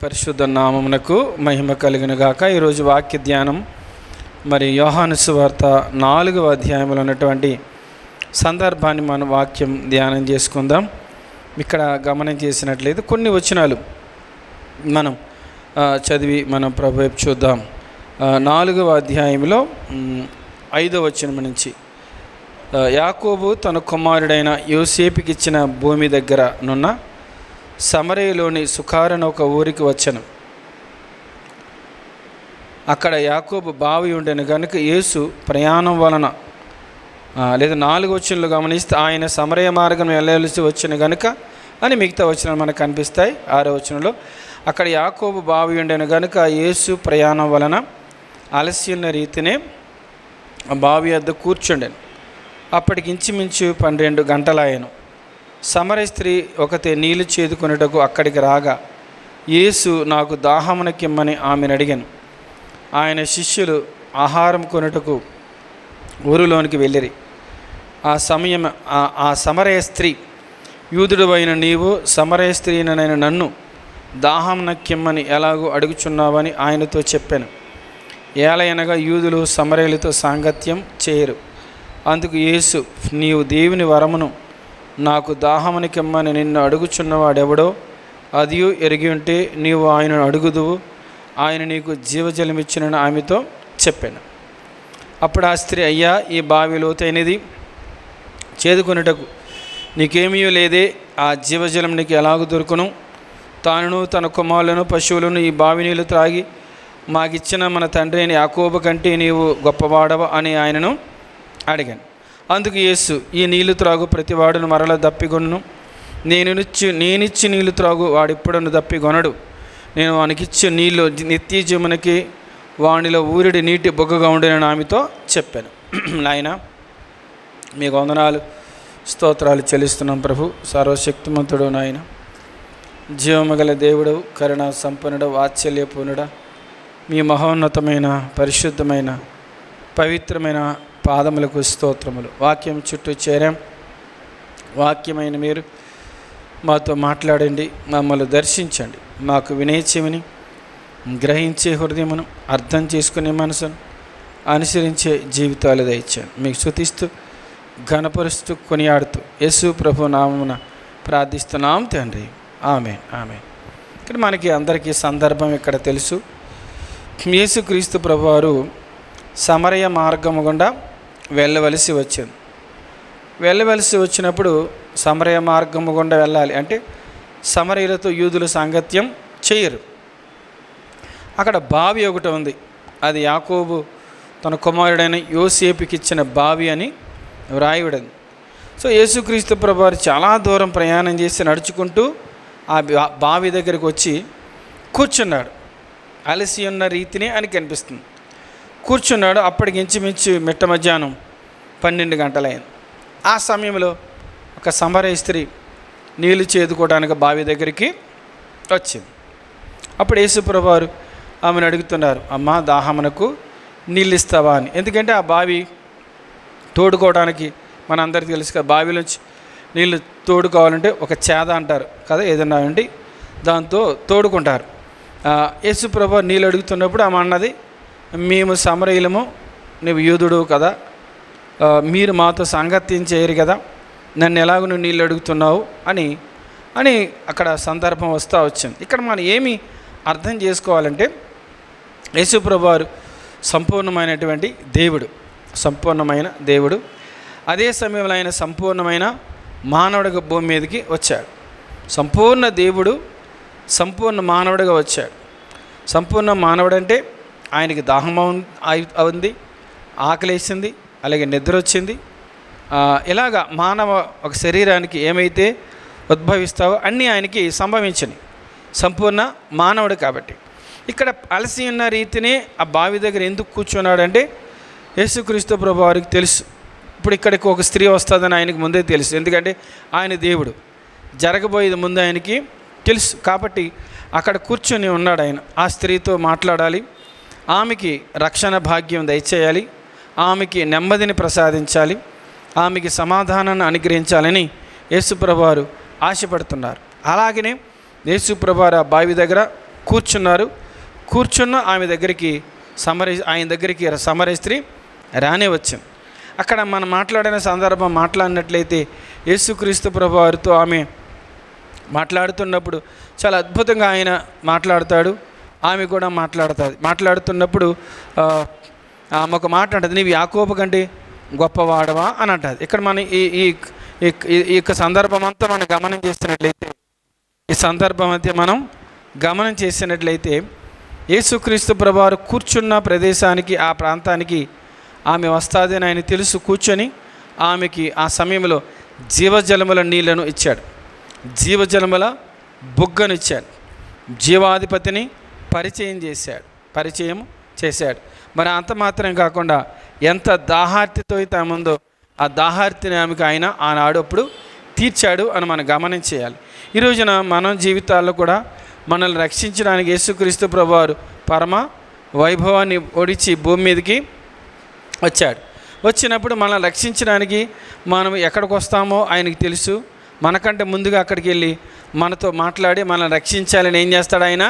పరిశుద్ధ నామమునకు మహిమ కలుగును గాక. ఈరోజు వాక్య ధ్యానం మరి యోహాను సువార్త 4వ అధ్యాయంలో ఉన్నటువంటి సందర్భాన్ని మనం వాక్యం ధ్యానం చేసుకుందాం. ఇక్కడ గమనం చేసినట్లయితే కొన్ని వచనాలు మనం చదివి మనం ప్రభు వైపు చూద్దాం. 4వ అధ్యాయంలో 5వ వచనం నుంచి, యాకోబు తన కుమారుడైన యోసేపుకి ఇచ్చిన భూమి దగ్గర నున్న సమరయలోని సుఖారను ఒక ఊరికి వచ్చెను. అక్కడ యాకోబు బావి ఉండెను గనుక యేసు ప్రయాణం వలన లేదా 4వ వచనంలో గమనిస్తే ఆయన సమరయ మార్గం వెళ్ళవలసి వచ్చిన గనుక అని మిగతా వచనాలు మనకు కనిపిస్తాయి. 6వ వచనంలో అక్కడ యాకోబు బావి ఉండెను గనుక యేసు ప్రయాణం వలన అలసి ఉన్న రీతినే బావి వద్ద కూర్చుండెను. అప్పటికి ఇంచుమించు 12 గంటలాయెను. సమరయ స్త్రీ ఒకతే నీళ్లు చేదుకొనుటకు అక్కడికి రాగా యేసు నాకు దాహమునకిమ్మని ఆమెను అడిగాను. ఆయన శిష్యులు ఆహారం కొనుటకు ఊరిలోనికి వెళ్ళిరి. ఆ సమరయ స్త్రీ, యూదుడు అయిన నీవు సమరయ స్త్రీనైన నన్ను దాహమునకిమ్మని ఎలాగూ అడుగుచున్నావని ఆయనతో చెప్పాను. ఏలయనగా యూదులు సమరయులతో సాంగత్యం చేయరు. అందుకు యేసు, నీవు దేవుని వరమును నాకు దాహమునికిమ్మని నిన్ను అడుగుచున్నవాడెవడో అదియు ఎరిగి ఉంటే నీవు ఆయనను అడుగుదువు, ఆయన నీకు జీవజలమిచ్చునని ఆమెతో చెప్పాను. అప్పుడు ఆ స్త్రీ, అయ్యా, ఈ బావి లోతైనది, చేదుకొనుటకు నీకేమీ లేదే, ఆ జీవజలం నీకు ఎలాగూ దొరుకును? తానును తన కుమారులను పశువులను ఈ బావి నీళ్ళు త్రాగి మాకిచ్చిన మన తండ్రి అయిన యాకోబు కంటే నీవు గొప్పవాడవా అని ఆయనను అడిగాను. అందుకు యేసు, ఈ నీళ్లు త్రాగు ప్రతివాడును మరల దప్పిగొను, నేనిచ్చి నీళ్లు త్రాగు వాడిప్పుడను దప్పిగొనడు. నేను వానికిచ్చే నీళ్ళు నిత్య జీవనకి వానిలో ఊరిడి నీటి బొగ్గగా ఉండేనని ఆమెతో చెప్పాను. నాయన, మీకు వందనాలు స్తోత్రాలు చెల్లిస్తున్నాం ప్రభు. సర్వశక్తిమంతుడు నాయన, జీవమగల దేవుడు, కరుణ సంపన్నుడు, వాత్సల్యపూర్ణుడ, మీ మహోన్నతమైన పరిశుద్ధమైన పవిత్రమైన పాదములకు స్తోత్రములు. వాక్యం చుట్టూ చేరాం. వాక్యమైన మీరు మాతో మాట్లాడండి, మమ్మల్ని దర్శించండి. మాకు వినే చెవిని, గ్రహించే హృదయమును, అర్థం చేసుకునే మనసును, అనుసరించే జీవితాలు దయచేయండి. మీకు స్తుతిస్తూ ఘనపరుస్తూ కొనియాడుతూ యేసు ప్రభు నామమున ప్రార్థిస్తున్నాం తండ్రి, ఆమేన్ ఆమేన్. ఇక్కడ మనకి అందరికీ సందర్భం ఇక్కడ తెలుసు. యేసుక్రీస్తు ప్రభువారు సమరయ మార్గము గుండా వెళ్ళవలసి వచ్చింది. వెళ్ళవలసి వచ్చినప్పుడు సమరయ మార్గము గుండా వెళ్ళాలి అంటే సమరయులతో యూదులు సాంగత్యం చేయరు. అక్కడ బావి ఒకటి ఉంది. అది యాకోబు తన కుమారుడైన యోసేపుకి ఇచ్చిన బావి అని వ్రాయబడింది. సో యేసుక్రీస్తు ప్రభువారు చాలా దూరం ప్రయాణం చేసి నడుచుకుంటూ ఆ బావి దగ్గరికి వచ్చి కూర్చున్నాడు. అలసి ఉన్న రీతిని అని కనిపిస్తుంది. కూర్చున్నాడు. అప్పటికి ఇంచుమించు మిట్ట మధ్యాహ్నం 12 గంటలైంది. ఆ సమయంలో ఒక సమరయ స్త్రీ నీళ్లు చేదుకోవడానికి బావి దగ్గరికి వచ్చింది. అప్పుడు యేసు ప్రభువారు ఆమెను అడుగుతున్నారు, అమ్మా, దాహమునకు నీళ్ళు ఇస్తావా అని. ఎందుకంటే ఆ బావి తోడుకోవడానికి మనందరికీ తెలుసు కదా, బావిలోంచి నీళ్ళు తోడుకోవాలంటే ఒక చేద అంటారు కదా, ఏదన్నా ఉండి దాంతో తోడుకుంటారు. యేసు ప్రభువారు నీళ్ళు అడుగుతున్నప్పుడు ఆమె అన్నది, మేము సమరయులము, నువ్వు యూదుడు కదా, మీరు మాతో సాంగత్యం చేయరు కదా, నన్ను ఎలాగో నువ్వు నీళ్ళు అడుగుతున్నావు అని అక్కడ సందర్భం వస్తూ వచ్చింది. ఇక్కడ మనం ఏమి అర్థం చేసుకోవాలంటే, యేసు ప్రభువారు సంపూర్ణమైనటువంటి దేవుడు, సంపూర్ణమైన దేవుడు. అదే సమయంలో ఆయన సంపూర్ణమైన మానవుడిగా భూమి మీదకి వచ్చాడు. సంపూర్ణ దేవుడు సంపూర్ణ మానవుడిగా వచ్చాడు. సంపూర్ణ మానవుడు అంటే ఆయనకి దాహం ఉంది, ఆకలేసింది, అలాగే నిద్ర వచ్చింది. ఇలాగా మానవ ఒక శరీరానికి ఏమైతే ఉద్భవిస్తావో అన్నీ ఆయనకి సంభవించినాయి. సంపూర్ణ మానవుడు కాబట్టి ఇక్కడ అలసి ఉన్న రీతిని ఆ బావి దగ్గర ఎందుకు కూర్చున్నాడంటే యేసుక్రీస్తు ప్రభువారికి తెలుసు ఇప్పుడు ఇక్కడికి ఒక స్త్రీ వస్తుందని ఆయనకు ముందే తెలుసు. ఎందుకంటే ఆయన దేవుడు, జరగబోయేది ముందు ఆయనకి తెలుసు. కాబట్టి అక్కడ కూర్చొని ఉన్నాడు ఆయన. ఆ స్త్రీతో మాట్లాడాలి, ఆమెకి రక్షణ భాగ్యం దయచేయాలి, ఆమెకి నెమ్మదిని ప్రసాదించాలి, ఆమెకి సమాధానాన్ని అనుగ్రహించాలని యేసుప్రభువారు ఆశపడుతున్నారు. అలాగనే యేసుప్రభువారు ఆ బావి దగ్గర కూర్చున్నారు. కూర్చున్న ఆమె దగ్గరికి ఆయన దగ్గరికి సమరయ స్త్రీ రానే వచ్చింది. అక్కడ మనం మాట్లాడిన సందర్భం మాట్లాడినట్లయితే యేసుక్రీస్తు ప్రభువారితో ఆమె మాట్లాడుతున్నప్పుడు చాలా అద్భుతంగా ఆయన మాట్లాడతాడు, ఆమె కూడా మాట్లాడుతుంది. మాట్లాడుతున్నప్పుడు ఆమె ఒక మాట అంటది, నీవు యాకోబు కంటే గొప్పవాడవా అని అంటది. ఇక్కడ మనం ఈ యొక్క సందర్భం అంతా మనం గమనం చేసినట్లయితే గమనం చేసినట్లయితే యేసుక్రీస్తు ప్రభువారు కూర్చున్న ప్రదేశానికి, ఆ ప్రాంతానికి ఆమె వస్తాదని ఆయన తెలుసు. కూర్చొని ఆమెకి ఆ సమయంలో జీవజలముల నీళ్లను ఇచ్చాడు, జీవజలముల బుగ్గను ఇచ్చాడు, జీవాధిపతిని పరిచయం చేశాడు. మరి అంత మాత్రం కాకుండా ఎంత దాహార్తితో అయితే ఆమె ఉందో ఆ దాహార్తిని ఆమెకు ఆయన ఆనాడు అప్పుడు తీర్చాడు అని మనం గమనించేయాలి. ఈ రోజున మన జీవితాల్లో కూడా మనల్ని రక్షించడానికి యేసుక్రీస్తు ప్రభువారు పరమ వైభవాన్ని ఒడిచి భూమి మీదకి వచ్చాడు. వచ్చినప్పుడు మనల్ని రక్షించడానికి మనం ఎక్కడికి వస్తామో ఆయనకి తెలుసు. మనకంటే ముందుగా అక్కడికి వెళ్ళి మనతో మాట్లాడి మనల్ని రక్షించాలని ఏం చేస్తాడు ఆయన?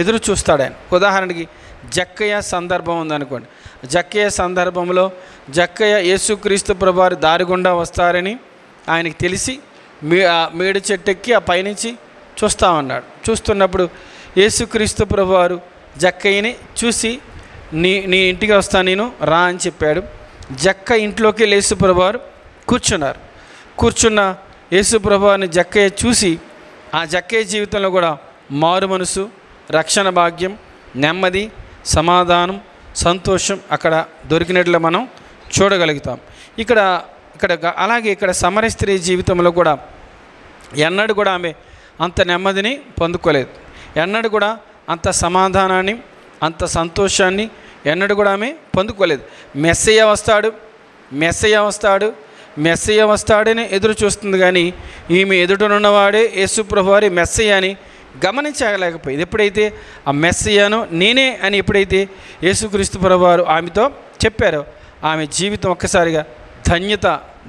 ఎదురు చూస్తాడు ఆయన. ఉదాహరణకి జక్కయ్య సందర్భం ఉందనుకోండి. జక్కయ్య సందర్భంలో జక్కయ్య యేసుక్రీస్తు ప్రభువారు దారి గుండా వస్తారని ఆయనకి తెలిసి మేడు చెట్టెక్కి ఆ పైనుంచి చూస్తూ ఉన్నాడు. చూస్తున్నప్పుడు యేసుక్రీస్తు ప్రభువారు జక్కయ్యని చూసి నీ ఇంటికి వస్తాను నేను, రా అని చెప్పాడు. జక్క ఇంట్లోకి యేసు ప్రభువారు కూర్చున్నారు. కూర్చున్న యేసు ప్రభువారిని జక్కయ్య చూసి ఆ జక్కయ్య జీవితంలో కూడా మారు మనసు, రక్షణ భాగ్యం, నెమ్మది, సమాధానం, సంతోషం అక్కడ దొరికినట్లు మనం చూడగలుగుతాం. ఇక్కడ అలాగే ఇక్కడ సమరయ స్త్రీ జీవితంలో కూడా ఎన్నడూ కూడా ఆమె అంత నెమ్మదిని పొందుకోలేదు. ఎన్నడూ కూడా అంత సమాధానాన్ని, అంత సంతోషాన్ని ఎన్నడూ కూడా ఆమె పొందుకోలేదు. మెస్సయ్య వస్తాడని ఎదురు చూస్తుంది, కానీ ఈమె ఎదుటనున్నవాడే యేసు ప్రభువారి మెస్సయ్య అని గమనించలేకపోయింది. ఎప్పుడైతే ఆ మెస్సయ్యను నేనే అని ఎప్పుడైతే యేసుక్రీస్తు ప్రభువారు ఆమెతో చెప్పారో ఆమె జీవితం ఒక్కసారిగా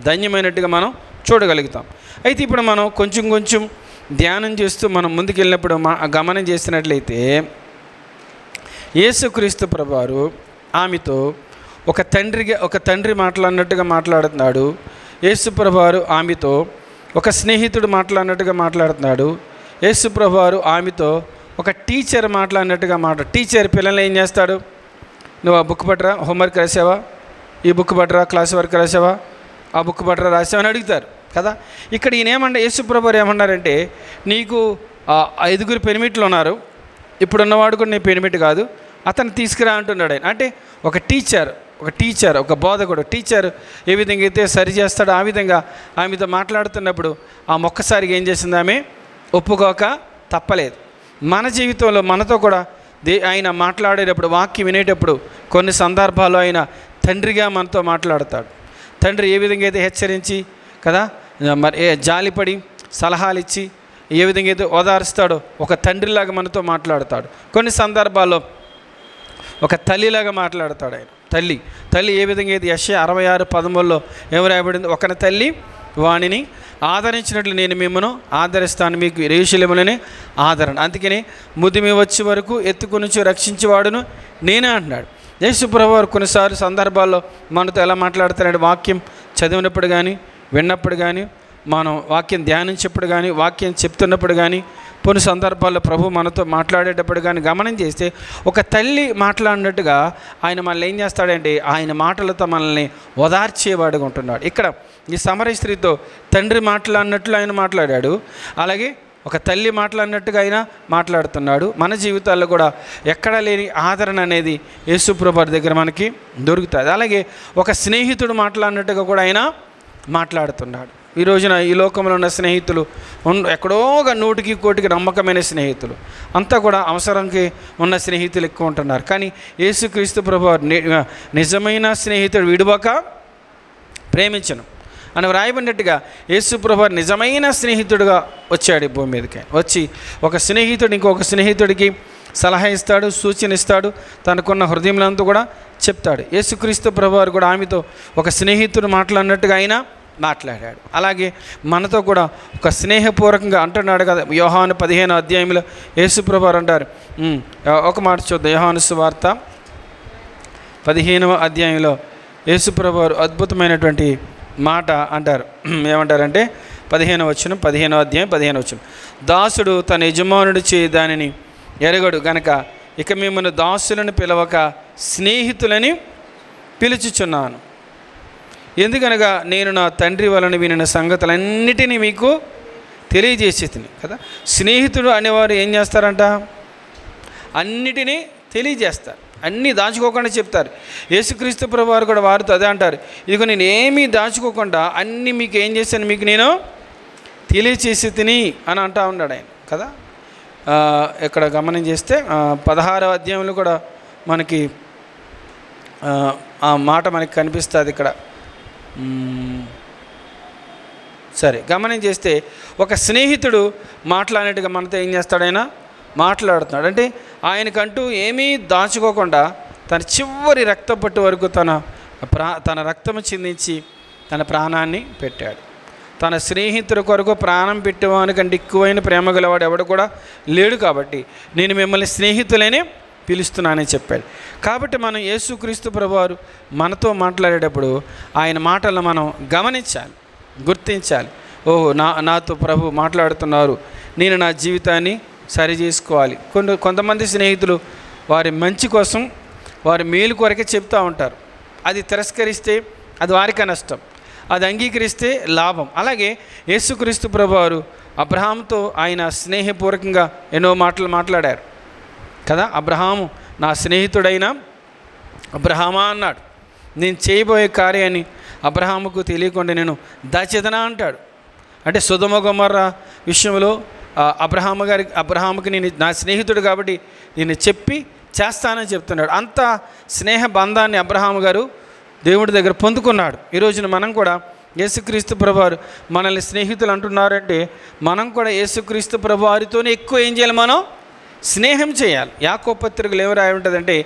ధన్యమైనట్టుగా మనం చూడగలుగుతాం. అయితే ఇప్పుడు మనం కొంచెం ధ్యానం చేస్తూ మనం ముందుకెళ్ళినప్పుడు గమనం చేసినట్లయితే యేసుక్రీస్తు ప్రభువారు ఆమెతో ఒక తండ్రి మాట్లాడినట్టుగా మాట్లాడుతున్నాడు. యేసు ప్రభువారు ఆమెతో ఒక స్నేహితుడు మాట్లాడినట్టుగా మాట్లాడుతున్నాడు. యేసు ప్రభువారు ఆమెతో ఒక టీచర్ మాట్లాడినట్టుగా టీచర్ పిల్లల్ని ఏం చేస్తాడు? నువ్వు ఆ బుక్ పట్టరా, హోంవర్క్ రాసావా, ఈ బుక్ పట్టరా, క్లాస్ వర్క్ రాసావా, ఆ బుక్ పట్టరా రాసావా అని అడుగుతారు కదా. ఇక్కడ ఈయన యేసు ప్రభువారు ఏమన్నారంటే, నీకు 5 పెనిమిట్లు ఉన్నారు, ఇప్పుడున్నవాడు కూడా నీ పెనిమిటి కాదు, అతను తీసుకురా అంటున్నాడు ఆయన. అంటే ఒక టీచర్ ఒక బోధకుడు టీచర్ ఏ విధంగా అయితే సరి చేస్తాడో ఆ విధంగా ఆమెతో మాట్లాడుతున్నప్పుడు ఒక్కసారిగా ఏం చేసింది? ఆమె ఒప్పుకోక తప్పలేదు. మన జీవితంలో మనతో కూడా ఆయన మాట్లాడేటప్పుడు, వాక్యం వినేటప్పుడు కొన్ని సందర్భాల్లో ఆయన తండ్రిగా మనతో మాట్లాడతాడు. తండ్రి ఏ విధంగా అయితే హెచ్చరించి కదా, మరి జాలిపడి సలహాలు ఇచ్చి ఏ విధంగా అయితే ఓదారుస్తాడో ఒక తండ్రిలాగా మనతో మాట్లాడతాడు. కొన్ని సందర్భాల్లో ఒక తల్లిలాగా మాట్లాడతాడు ఆయన. తల్లి ఏ విధంగా అయితే యెషయా 66:13 ఏమి రాయబడింది? ఒకని తల్లి వాణిని ఆదరించినట్లు నేను మిమ్మను ఆదరిస్తాను, మీకు యెరూషలేములోనే ఆదరణ. అందుకని ముదిమి వచ్చే వరకు ఎత్తుకుని రక్షించేవాడును నేనే అంటున్నాడు. యేసు ప్రభువారు కొన్నిసార్లు సందర్భాల్లో మనతో ఎలా మాట్లాడుతారంటే, వాక్యం చదివినప్పుడు కానీ, విన్నప్పుడు కానీ, మనం వాక్యం ధ్యానించేప్పుడు కానీ, వాక్యం చెప్తున్నప్పుడు కానీ, కొన్ని సందర్భాల్లో ప్రభు మనతో మాట్లాడేటప్పుడు కానీ గమనం చేస్తే ఒక తల్లి మాట్లాడినట్టుగా ఆయన మనల్ని ఏం చేస్తాడంటే ఆయన మాటలతో మనల్ని ఓదార్చేవాడుగా ఉంటున్నాడు. ఇక్కడ ఈ సమరయ స్త్రీతో తండ్రి మాట్లాడినట్లు ఆయన మాట్లాడాడు, అలాగే ఒక తల్లి మాట్లాడినట్టుగా ఆయన మాట్లాడుతున్నాడు. మన జీవితాల్లో కూడా ఎక్కడా లేని ఆదరణ అనేది యేసు ప్రభువారి దగ్గర మనకి దొరుకుతుంది. అలాగే ఒక స్నేహితుడు మాట్లాడినట్టుగా కూడా ఆయన మాట్లాడుతున్నాడు. ఈ రోజున ఈ లోకంలో ఉన్న స్నేహితులు ఎక్కడో 100-1 నమ్మకమైన స్నేహితులు, అంతా కూడా అవసరంకి ఉన్న స్నేహితులు ఎక్కువ ఉంటున్నారు. కానీ యేసుక్రీస్తు ప్రభువారు నిజమైన స్నేహితుడు విడువక ప్రేమించను అని వ్రాయబడినట్టుగా యేసు ప్రభువారు నిజమైన స్నేహితుడుగా వచ్చాడు ఈ భూమి మీదకి. వచ్చి ఒక స్నేహితుడు ఇంకొక స్నేహితుడికి సలహా ఇస్తాడు, సూచన ఇస్తాడు, తనకున్న హృదయంలో కూడా చెప్తాడు. యేసుక్రీస్తు ప్రభువారు కూడా ఆమెతో ఒక స్నేహితుడు మాట్లాడినట్టుగా ఆయన మాట్లాడాడు. అలాగే మనతో కూడా ఒక స్నేహపూర్వకంగా అంటున్నాడు కదా. యోహాను 15వ అధ్యాయంలో యేసుప్రభువారు అంటారు, ఒక మాట చూద్దాం. యోహాను సువార్త 15వ అధ్యాయంలో యేసుప్రభువారు అద్భుతమైనటువంటి మాట అంటారు. ఏమంటారంటే 15వ వచనం, 15వ అధ్యాయం 15వ వచనం, దాసుడు తన యజమానుడు చే దానిని ఎరగడు గనక ఇక మిమ్మల్ని దాసులను పిలవక స్నేహితులని పిలుచుచున్నాను. ఎందుకనగా నేను నా తండ్రి వలన వినిన సంగతులన్నిటినీ మీకు తెలియజేసేది కదా. స్నేహితుడు అనేవారు ఏం చేస్తారంట? అన్నిటినీ తెలియజేస్తారు, అన్నీ దాచుకోకుండా చెప్తారు. యేసుక్రీస్తు ప్రభువారు కూడా వారితో అదే అంటారు, ఇదిగో నేను ఏమీ దాచుకోకుండా అన్నీ మీకు ఏం చేశాను, మీకు నేను తెలియచేసి తిని అని అంటా ఉన్నాడు ఆయన కదా. ఇక్కడ గమనం చేస్తే 16వ అధ్యాయంలో కూడా మనకి ఆ మాట మనకి కనిపిస్తుంది ఇక్కడ. సరే, గమనం చేస్తే ఒక స్నేహితుడు మాట్లాడినట్టుగా మనతో ఏం చేస్తాడైనా మాట్లాడుతున్నాడు. అంటే ఆయనకంటూ ఏమీ దాచుకోకుండా తన చివరి రక్తపట్టు వరకు తన రక్తము చిందించి తన ప్రాణాన్ని పెట్టాడు. తన స్నేహితుల కొరకు ప్రాణం పెట్టేవానికంటే ఎక్కువైన ప్రేమ గలవాడు ఎవడు కూడా లేడు. కాబట్టి నేను మిమ్మల్ని స్నేహితులనే పిలుస్తున్నానని చెప్పాడు. కాబట్టి మనం యేసుక్రీస్తు ప్రభువారు మనతో మాట్లాడేటప్పుడు ఆయన మాటలను మనం గమనించాలి, గుర్తించాలి. ఓహో, నాతో ప్రభు మాట్లాడుతున్నారు, నేను నా జీవితాన్ని సరి చేసుకోవాలి. కొంతమంది స్నేహితులు వారి మంచి కోసం, వారి మేలు కొరకే చెప్తూ ఉంటారు. అది తిరస్కరిస్తే అది వారికి నష్టం, అది అంగీకరిస్తే లాభం. అలాగే యేసుక్రీస్తు ప్రభువారు అబ్రహాముతో ఆయన స్నేహపూర్వకంగా ఎన్నో మాటలు మాట్లాడారు కదా. అబ్రహాము నా స్నేహితుడైన అబ్రహామా అన్నాడు. నేను చేయబోయే కార్యాన్ని అబ్రహాముకు తెలియకుండా నేను దాచేదనా అంటాడు. అంటే సొదొమ గొమొర్రా విషయంలో అబ్రహాముకి నేను నా స్నేహితుడు కాబట్టి నేను చెప్పి చేస్తానని చెప్తున్నాడు. అంత స్నేహ బంధాన్ని అబ్రహాము గారు దేవుడి దగ్గర పొందుకున్నాడు. ఈరోజున మనం కూడా యేసుక్రీస్తు ప్రభువారు మనల్ని స్నేహితులు అంటున్నారంటే మనం కూడా యేసుక్రీస్తు ప్రభువారితోనే ఎక్కువ ఏం చేయాలి, మనం స్నేహం చేయాలి. యాకోబు పత్రికలో ఏమి రాయి ఉంటుందంటే,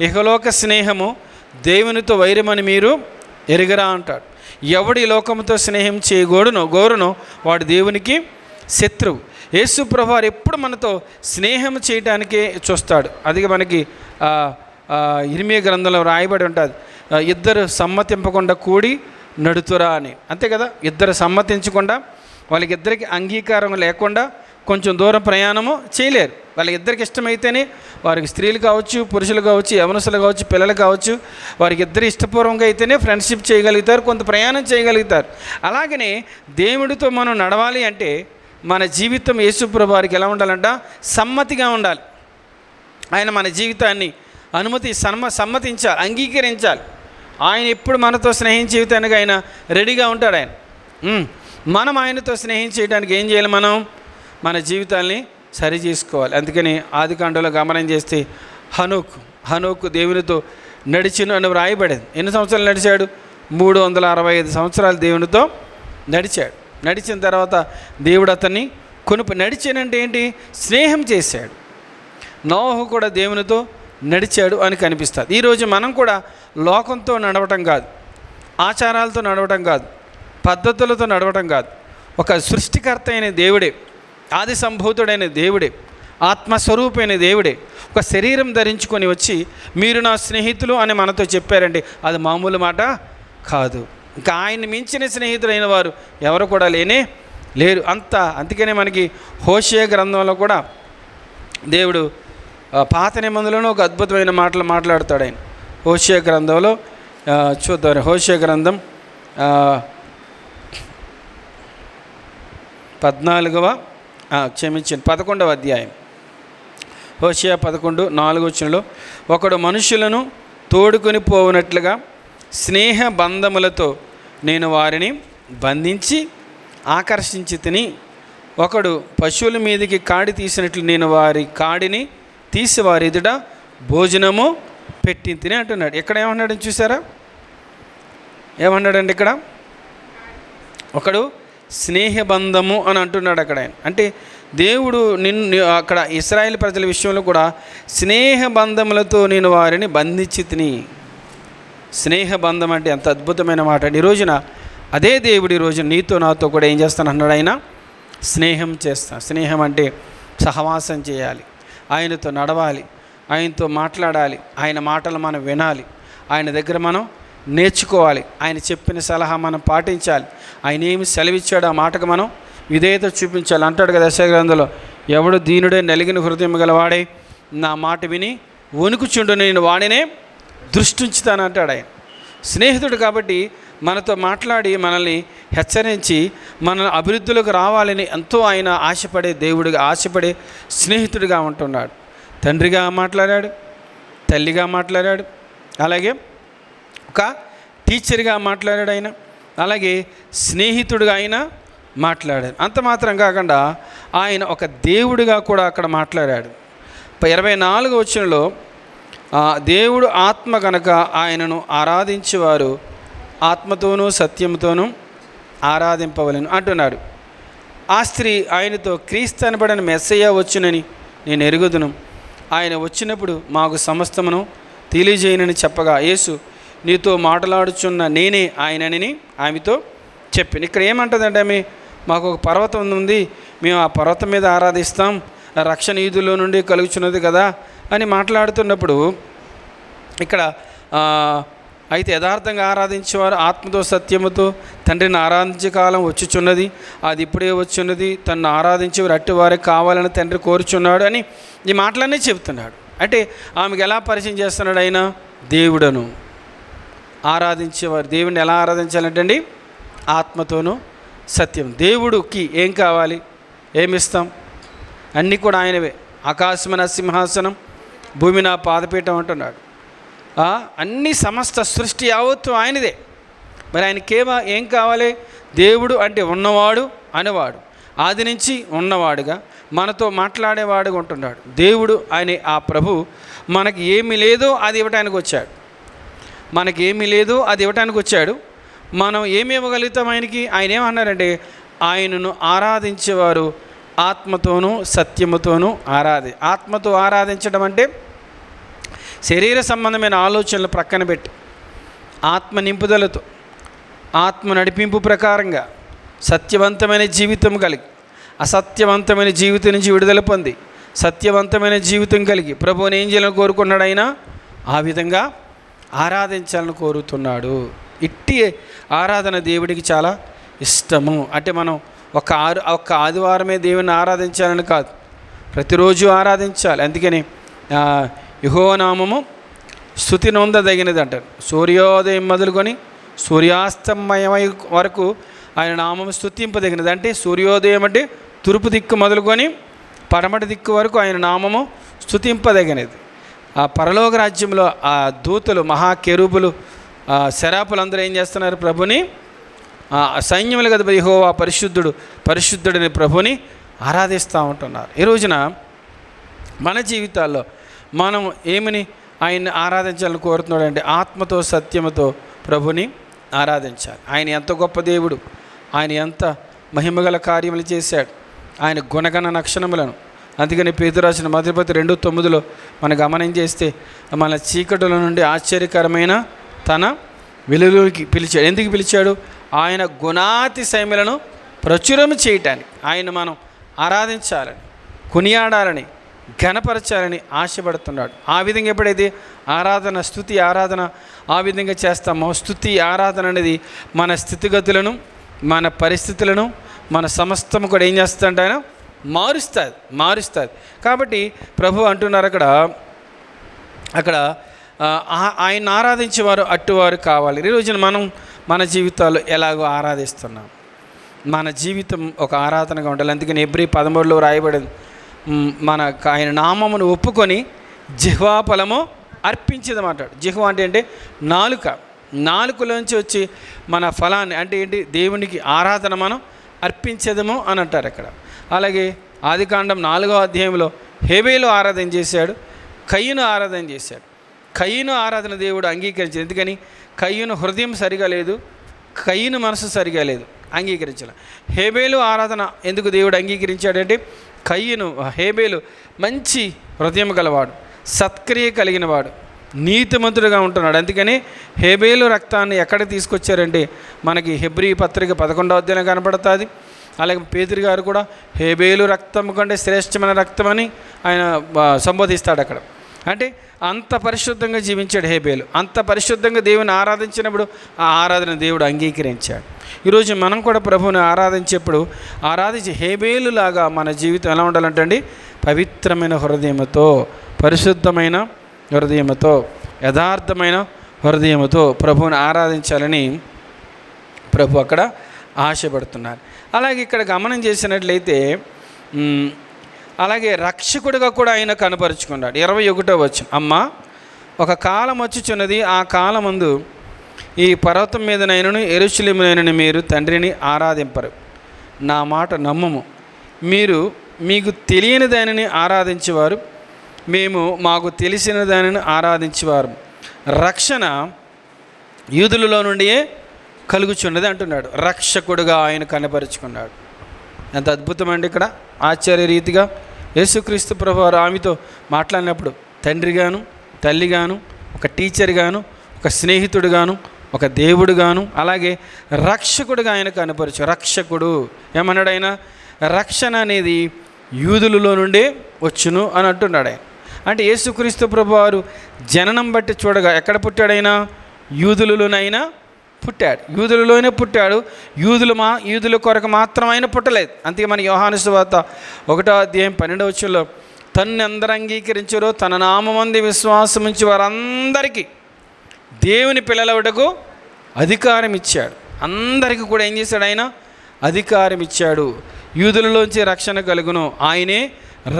ఇహలోక స్నేహము దేవునితో వైరమని మీరు ఎరుగరా అంటాడు. ఎవడి లోకముతో స్నేహం గోరునో వాడు దేవునికి శత్రువు. యేసు ప్రభువారు ఎప్పుడు మనతో స్నేహం చేయడానికే చూస్తాడు. అది మనకి ఇర్మీయా గ్రంథంలో రాయబడి ఉంటుంది, ఇద్దరు సమ్మతింపకుండా కూడి నడుతురా అని. అంతే కదా, ఇద్దరు సమ్మతించకుండా వాళ్ళకిద్దరికి అంగీకారం లేకుండా కొంచెం దూరం ప్రయాణము చేయలేరు. వాళ్ళకిద్దరికి ఇష్టమైతేనే వారికి స్త్రీలు కావచ్చు, పురుషులు కావచ్చు, యవనస్తులు కావచ్చు, పిల్లలు కావచ్చు, వారికి ఇద్దరు ఇష్టపూర్వకంగా అయితేనే ఫ్రెండ్షిప్ చేయగలుగుతారు, కొంత ప్రయాణం చేయగలుగుతారు. అలాగనే దేవుడితో మనం నడవాలి అంటే మన జీవితం యేసు ప్రభువారికి ఎలా ఉండాలంట? సమ్మతిగా ఉండాలి. ఆయన మన జీవితాన్ని సమ్మతించాలి, అంగీకరించాలి. ఆయన ఎప్పుడు మనతో స్నేహం చేయటానికి ఆయన రెడీగా ఉంటాడు. మనం ఆయనతో స్నేహం చేయడానికి ఏం చేయాలి? మనం మన జీవితాల్ని సరి చేసుకోవాలి. అందుకని ఆదికాండంలో గమనం చేస్తే హనోకు దేవునితో నడిచిను అని వ్రాయబడేది. ఎన్ని సంవత్సరాలు నడిచాడు? 365 సంవత్సరాలు దేవునితో నడిచాడు. నడిచిన తర్వాత దేవుడు అతన్ని నడిచానంటే ఏంటి? స్నేహం చేశాడు. నోహు కూడా దేవునితో నడిచాడు అని కనిపిస్తుంది. ఈరోజు మనం కూడా లోకంతో నడవటం కాదు, ఆచారాలతో నడవటం కాదు, పద్ధతులతో నడవటం కాదు, ఒక సృష్టికర్త అయిన దేవుడే, ఆది సంభూతుడైన దేవుడే, ఆత్మస్వరూపైన దేవుడే ఒక శరీరం ధరించుకొని వచ్చి మీరు నా స్నేహితులు అని మనతో చెప్పారండి. అది మామూలు మాట కాదు. ఇంకా ఆయన్ని మించిన స్నేహితులైన వారు ఎవరు కూడా లేరు. అందుకనే మనకి హోషేయ గ్రంథంలో కూడా దేవుడు పాత నిబంధనలోనే ఒక అద్భుతమైన మాటలు మాట్లాడతాడు. ఆయన హోషేయ గ్రంథంలో చూద్దాం. హోషేయ గ్రంథం 11వ అధ్యాయం, హోషేయ 11:4 ఒకడు మనుషులను తోడుకొని పోవునట్లుగా స్నేహ బంధములతో నేను వారిని బంధించి ఆకర్షించి తిని, ఒకడు పశువుల మీదకి కాడి తీసినట్లు నేను వారి కాడిని తీసి వారి ఎదుట భోజనము పెట్టి తిని అంటున్నాడు. ఇక్కడ ఏమన్నాడు చూసారా? ఏమన్నాడండి ఇక్కడ? ఒకడు స్నేహబంధము అని అంటున్నాడు అక్కడ. అంటే దేవుడు అక్కడ ఇశ్రాయేలు ప్రజల విషయంలో కూడా స్నేహబంధములతో నేను వారిని బంధించి తిని. స్నేహబంధం అంటే ఎంత అద్భుతమైన మాట. ఈ రోజున అదే దేవుడు ఈరోజు నీతో నాతో కూడా ఏం చేస్తాను అన్నాడు, ఆయన స్నేహం చేస్తాను. స్నేహం అంటే సహవాసం చేయాలి, ఆయనతో నడవాలి, ఆయనతో మాట్లాడాలి, ఆయన మాటలు మనం వినాలి, ఆయన దగ్గర మనం నేర్చుకోవాలి, ఆయన చెప్పిన సలహా మనం పాటించాలి, ఆయన ఏమి సెలవిచ్చాడు ఆ మాటకు మనం విధేయత చూపించాలి. అంటాడు కదా యెషయా గ్రంథంలో, ఎవడు దీనుడే నలిగిన హృదయం గలవాడే నా మాట విని వణుకుచుండు నేను వాడినే దృష్టి ఉంచుతాను అంటాడు ఆయన. స్నేహితుడు కాబట్టి మనతో మాట్లాడి మనల్ని హెచ్చరించి మన అభివృద్ధిలోకి రావాలని ఎంతో ఆయన ఆశపడే స్నేహితుడిగా ఉంటున్నాడు. తండ్రిగా మాట్లాడాడు, తల్లిగా మాట్లాడాడు, అలాగే ఒక టీచర్గా మాట్లాడాడు ఆయన, అలాగే స్నేహితుడిగా ఆయన మాట్లాడాడు. అంత మాత్రం కాకుండా ఆయన ఒక దేవుడిగా కూడా అక్కడ మాట్లాడాడు. 24వ వచనంలో దేవుడు ఆత్మ కనుక ఆయనను ఆరాధించేవారు ఆత్మతోనూ సత్యంతోనూ ఆరాధింపవలెను అంటున్నాడు. ఆ స్త్రీ ఆయనతో, క్రీస్తు అనబడిన మెస్సయ్య వచ్చునని నేను ఎరుగుదును, ఆయన వచ్చినప్పుడు మాకు సమస్తమును తెలియజేయనని చెప్పగా, యేసు నీతో మాట్లాడుచున్న నేనే ఆయనని ఆమెతో చెప్పింది. ఇక్కడ ఏమంటుందంటే ఆమె, మాకు ఒక పర్వతం ఉంది, మేము ఆ పర్వతం మీద ఆరాధిస్తాం, రక్షణ ఈదుల్లో నుండి కలుగుచున్నది కదా అని మాట్లాడుతున్నప్పుడు, ఇక్కడ అయితే యథార్థంగా ఆరాధించేవారు ఆత్మతో సత్యముతో తండ్రిని ఆరాధించే కాలం వచ్చుచున్నది, అది ఇప్పుడే వచ్చున్నది, తనను ఆరాధించేవారు అట్టి వారికి కావాలని తండ్రి కోరుచున్నాడు అని ఈ మాటలన్నీ చెబుతున్నాడు. అంటే ఆమెకు ఎలా పరిచయం చేస్తున్నాడు ఆయన, దేవుడను ఆరాధించేవారు. దేవుడిని ఎలా ఆరాధించాలంటే అండి, ఆత్మతోనూ సత్యం. దేవుడికి ఏం కావాలి, ఏమిస్తాం, అన్నీ కూడా ఆయనవే. ఆకాశం నా సింహాసనం, భూమి నా పాదపీఠం అంటున్నాడు. అన్ని సమస్త సృష్టి యావత్తు ఆయనదే. మరి ఆయనకేమో ఏం కావాలి, దేవుడు అంటే ఉన్నవాడు అనేవాడు, ఆది నుంచి ఉన్నవాడుగా మనతో మాట్లాడేవాడుగా ఉంటున్నాడు. దేవుడు అనే ఆ ప్రభు మనకి ఏమి లేదో అది ఇవ్వటానికి వచ్చాడు. మనకి ఏమీ లేదో అది ఇవ్వటానికి వచ్చాడు. మనం ఏమి ఇవ్వగలుగుతాం ఆయనకి? ఆయన ఏమన్నారంటే, ఆయనను ఆరాధించేవారు ఆత్మతోనూ సత్యముతోనూ ఆత్మతో ఆరాధించడం అంటే శరీర సంబంధమైన ఆలోచనలు ప్రక్కన పెట్టి ఆత్మ నింపుదలతో, ఆత్మ నడిపింపు ప్రకారంగా సత్యవంతమైన జీవితం కలిగి, అసత్యవంతమైన జీవితం నుంచి విడుదల పొంది సత్యవంతమైన జీవితం కలిగి ప్రభువుని ఏం చేయాలని కోరుకున్నాడు ఆయన? ఆ విధంగా ఆరాధించాలని కోరుతున్నాడు. ఇట్టి ఆరాధన దేవుడికి చాలా ఇష్టము. అంటే మనం ఒక్క ఆదివారమే దేవుని ఆరాధించాలని కాదు, ప్రతిరోజు ఆరాధించాలి. అందుకని యెహోవా నామము స్తుతి నొందదగినది అంటారు. సూర్యోదయం మొదలుకొని సూర్యాస్తమయం వరకు ఆయన నామము స్తుతింపదగినది. అంటే సూర్యోదయం అంటే తూర్పు దిక్కు మొదలుకొని పడమటి దిక్కు వరకు ఆయన నామము స్తుతింపదగినది. ఆ పరలోక రాజ్యంలో ఆ దూతలు, మహాకెరూబులు, శరాపులందరూ ఏం చేస్తున్నారు? ప్రభుని సైన్యములు కదా, యెహోవా పరిశుద్ధుడు పరిశుద్ధుడిని ప్రభుని ఆరాధిస్తూ ఉంటున్నారు. ఈ రోజున మన జీవితాల్లో మనం ఏమని ఆయన్ని ఆరాధించాలని కోరుతున్నాడు అంటే, ఆత్మతో సత్యముతో ప్రభుని ఆరాధించాలి. ఆయన ఎంత గొప్ప దేవుడు, ఆయన ఎంత మహిమగల కార్యములు చేశాడు, ఆయన గుణగణ లక్షణములను. అందుకని పేతురు రాసిన మొదటి పత్రిక 2:9 మనం గమనం చేస్తే, మన చీకటుల నుండి ఆశ్చర్యకరమైన తన వెలుగులోకి పిలిచాడు. ఎందుకు పిలిచాడు? ఆయన గుణాతిశయములను ప్రచురం చేయటానికి. ఆయన మనం ఆరాధించాలని, కొనియాడాలని, ఘనపరచాలని ఆశపడుతున్నాడు. ఆ విధంగా ఎప్పుడైతే ఆరాధన, స్తుతి ఆరాధన ఆ విధంగా చేస్తామో, స్తుతి ఆరాధన అనేది మన స్థితిగతులను, మన పరిస్థితులను, మన సమస్తము కూడా ఏం చేస్తుంటే ఆయన మారుస్తుంది. కాబట్టి ప్రభు అంటున్నారు అక్కడ ఆయన ఆరాధించేవారు అట్టువారు కావాలి. ఈ రోజున మనం మన జీవితాల్లో ఎలాగో ఆరాధిస్తున్నాం. మన జీవితం ఒక ఆరాధనగా ఉండాలి. అందుకని హెబ్రీ 13లో రాయబడింది, ఆయన నామమును ఒప్పుకొని జిహ్వా ఫలము అర్పించదమంటాడు. జిహ్వా అంటే నాలుకలోంచి వచ్చి మన ఫలాన్ని అంటే ఏంటి? దేవునికి ఆరాధన మనం అర్పించదము అని అంటారు అక్కడ. అలాగే ఆదికాండం 4వ అధ్యాయంలో హేబేలు ఆరాధన చేశాడు, కయ్యను ఆరాధన చేశాడు. కయ్యను ఆరాధన దేవుడు అంగీకరించాడు. ఎందుకని? కయ్యను హృదయం సరిగా లేదు, కయ్యను మనసు సరిగా లేదు, అంగీకరించాలి. హేబేలు ఆరాధన ఎందుకు దేవుడు అంగీకరించాడంటే, హేబేలు మంచి హృదయం గలవాడు, సత్క్రియ కలిగినవాడు, నీతిమంతుడుగా ఉంటున్నాడు. అందుకని హేబేలు రక్తాన్ని ఎక్కడ తీసుకొచ్చారంటే మనకి హెబ్రీ పత్రిక 11వ అధ్యాయం కనపడుతుంది. అలాగే పేతురు గారు కూడా హేబేలు రక్తం కంటే శ్రేష్టమైన రక్తం అని ఆయన సంబోధిస్తాడు అక్కడ. అంటే అంత పరిశుద్ధంగా జీవించాడు హేబేలు. అంత పరిశుద్ధంగా దేవుని ఆరాధించినప్పుడు ఆ ఆరాధన దేవుడు అంగీకరించాడు. ఈరోజు మనం కూడా ప్రభువుని ఆరాధించేప్పుడు ఆరాధించి హేబేలులాగా మన జీవితం ఎలా ఉండాలంటే అండి, పవిత్రమైన హృదయంతో, పరిశుద్ధమైన హృదయంతో, యథార్థమైన హృదయంతో ప్రభువుని ఆరాధించాలని ప్రభు అక్కడ ఆశపడుతున్నారు. అలాగే ఇక్కడ గమనం చేసినట్లయితే అలాగే రక్షకుడిగా కూడా ఆయన కనపరుచుకున్నాడు. 21వ వచనం, అమ్మ ఒక కాలం వచ్చుచున్నది, ఆ కాలమందు ఈ పర్వతం మీదనైనను యెరూషలేమునైనను మీరు తండ్రిని ఆరాధింపరు. నా మాట నమ్ముము. మీరు మీకు తెలియని దానిని ఆరాధించేవారు, మేము మాకు తెలిసిన దానిని ఆరాధించేవారు. రక్షణ యూదులలో నుండియే కలుగుచున్నది అంటున్నాడు. రక్షకుడుగా ఆయన కనపరుచుకున్నాడు. ఎంత అద్భుతమండి! ఇక్కడ ఆశ్చర్య రీతిగా యేసుక్రీస్తు ప్రభువారు ఆమెతో మాట్లాడినప్పుడు తండ్రిగాను, తల్లిగాను, ఒక టీచర్గాను, ఒక స్నేహితుడుగాను, ఒక దేవుడుగాను, అలాగే రక్షకుడుగా ఆయన కనపరచు. రక్షకుడు ఏమన్నాడు ఆయన? రక్షణ అనేది యూదులలో నుండే వచ్చును అని అంటున్నాడు ఆయన. అంటే యేసుక్రీస్తు ప్రభువారు జననం బట్టి చూడగా ఎక్కడ పుట్టాడైనా? యూదులలోనైనా పుట్టాడు. యూదులలోనే పుట్టాడు. యూదుల కొరకు మాత్రం ఆయన పుట్టలేదు. అందుకే మన యోహాను సువార్త 1వ అధ్యాయం 12వ వచనంలో తన్ను అందరూ అంగీకరించారో తన నామమందు విశ్వాసం ఉంచి వారందరికీ దేవుని పిల్లలవటకు అధికారం ఇచ్చాడు. అందరికీ కూడా ఏం చేశాడు ఆయన? అధికారం ఇచ్చాడు. యూదులలోంచి రక్షణ కలుగును. ఆయనే